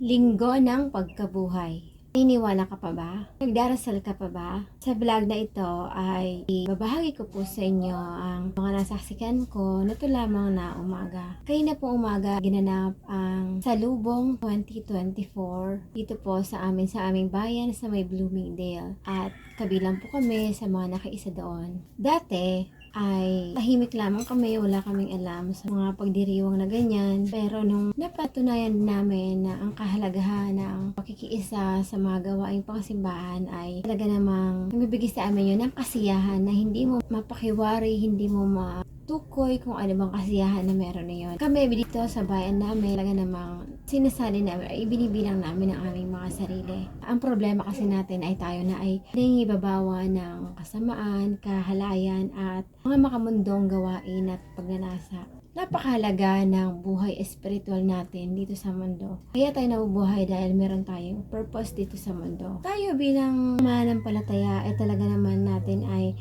Linggo ng Pagkabuhay. Naniniwala ka pa ba? Nagdarasal ka pa ba? Sa vlog na ito ay babahagi ko po sa inyo ang mga nasaksikan ko na ito lamang na umaga. Kaya na po umaga ginanap ang Salubong 2024 dito po sa aming bayan sa may Bloomingdale. At kabilang po kami sa mga nakaisa doon. Dati ay tahimik lamang kami, wala kaming alam sa mga pagdiriwang na ganyan. Pero nung napatunayan namin na ang kahalagahan ng pakikiisa sa mga gawaing pangsimbahan ay talaga namang nagbibigay sa amin yun ng kasiyahan na hindi mo mapakiwari, hindi mo matukoy kung ano bang kasiyahan na meron na yun. Kami dito sa bayan namin, talaga namang sinasali namin ay binibilang namin ang aming mga sarili. Ang problema kasi natin ay tayo na ay nangingibabawa ng kasamaan, kahalayan at mga makamundong gawain at pagnanasa. Napakahalaga ng buhay espiritual natin dito sa mundo. Kaya tayo nabubuhay dahil meron tayong purpose dito sa mundo. Tayo bilang mananampalataya ay talaga naman natin ay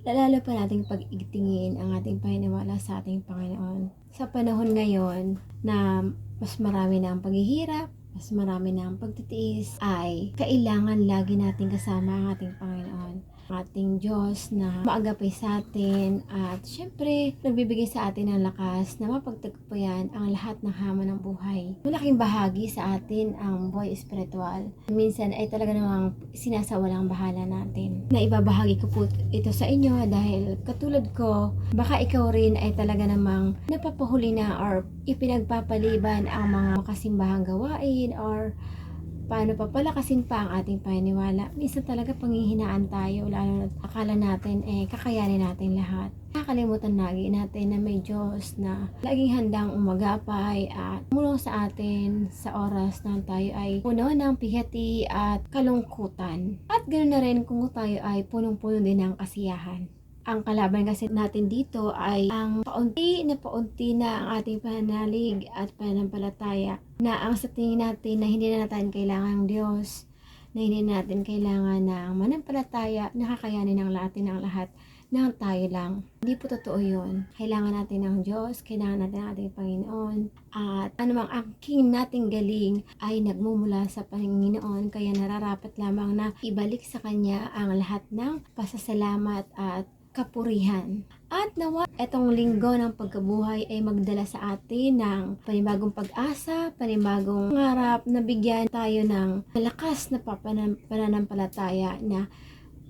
lalo pa nating pag-igtingin ang ating paniniwala sa ating Panginoon. Sa panahon ngayon na mas marami na ang paghihirap, mas marami na ang pagtitiis, ay kailangan lagi nating kasama ang ating Panginoon. Ating Diyos na maagapay sa atin at syempre nagbibigay sa atin ng lakas na mapagtagumpayan ang lahat ng hamon ng buhay. Malaking bahagi sa atin ang buhay espiritual. Minsan ay talaga namang sinasawalang bahala natin. Na ibabahagi ko po ito sa inyo dahil katulad ko, baka ikaw rin ay talaga namang napapahuli na or ipinagpapaliban ang mga makasimbahang gawain or paano papalakasin pa ang ating paniniwala. Minsan talaga panghihinaan tayo, lalo na akala natin kakayanin natin lahat. Nakakalimutan lagi natin na may Diyos na laging handang umagapay at tumulong sa atin sa oras na tayo ay puno ng pighati at kalungkutan. At ganoon na rin kung tayo ay punong-puno din ng kasiyahan. Ang kalaban kasi natin dito ay ang paunti na ang ating pananalig at pananampalataya na ang sa tingin natin na hindi na natin kailangan ng Diyos, na hindi natin kailangan ng manampalataya, nakakayanin ng lahat ng tayo lang. Hindi po totoo yun. Kailangan natin ng Diyos, kailangan natin ng ating Panginoon, at anumang aking nating galing ay nagmumula sa Panginoon, kaya nararapat lamang na ibalik sa Kanya ang lahat ng pasasalamat at kapurihan. At nawa etong linggo ng pagkabuhay ay magdala sa atin ng panibagong pag-asa, panibagong pangarap na bigyan tayo ng malakas na pananampalataya na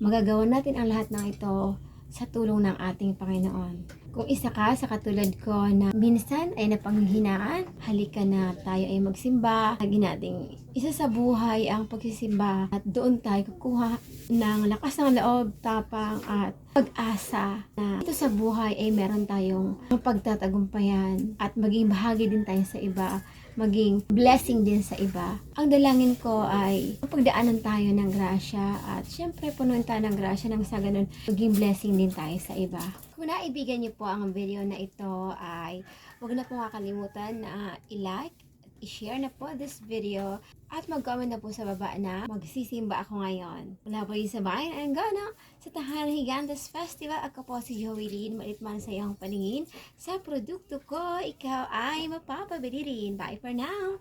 magagawa natin ang lahat ng ito sa tulong ng ating Panginoon. Kung isa ka sa katulad ko na minsan ay napanghihinaan, halika na tayo ay magsimba. Lagi nating isa sa buhay ang pagsisimba at doon tayo kukuha ng lakas ng loob, tapang at pag-asa na ito sa buhay ay meron tayong pagtatagumpayan at maging bahagi din tayo sa iba, maging blessing din sa iba. Ang dalangin ko ay pagdaanan tayo ng grasya at syempre punuin tayo ng grasya nang sa ganun maging blessing din tayo sa iba. Kung naibigan niyo po ang video na ito ay huwag na po kakalimutan na i-like, i-share na po this video at mag-comment na po sa baba na magsisimba ako ngayon. Mula po yung sa bayan Anggana sa Tahanan Higantes Festival. Ako po si Joey Lynn, malit man sa iyong paningin sa produkto ko, ikaw ay mapapabili rin. Bye for now!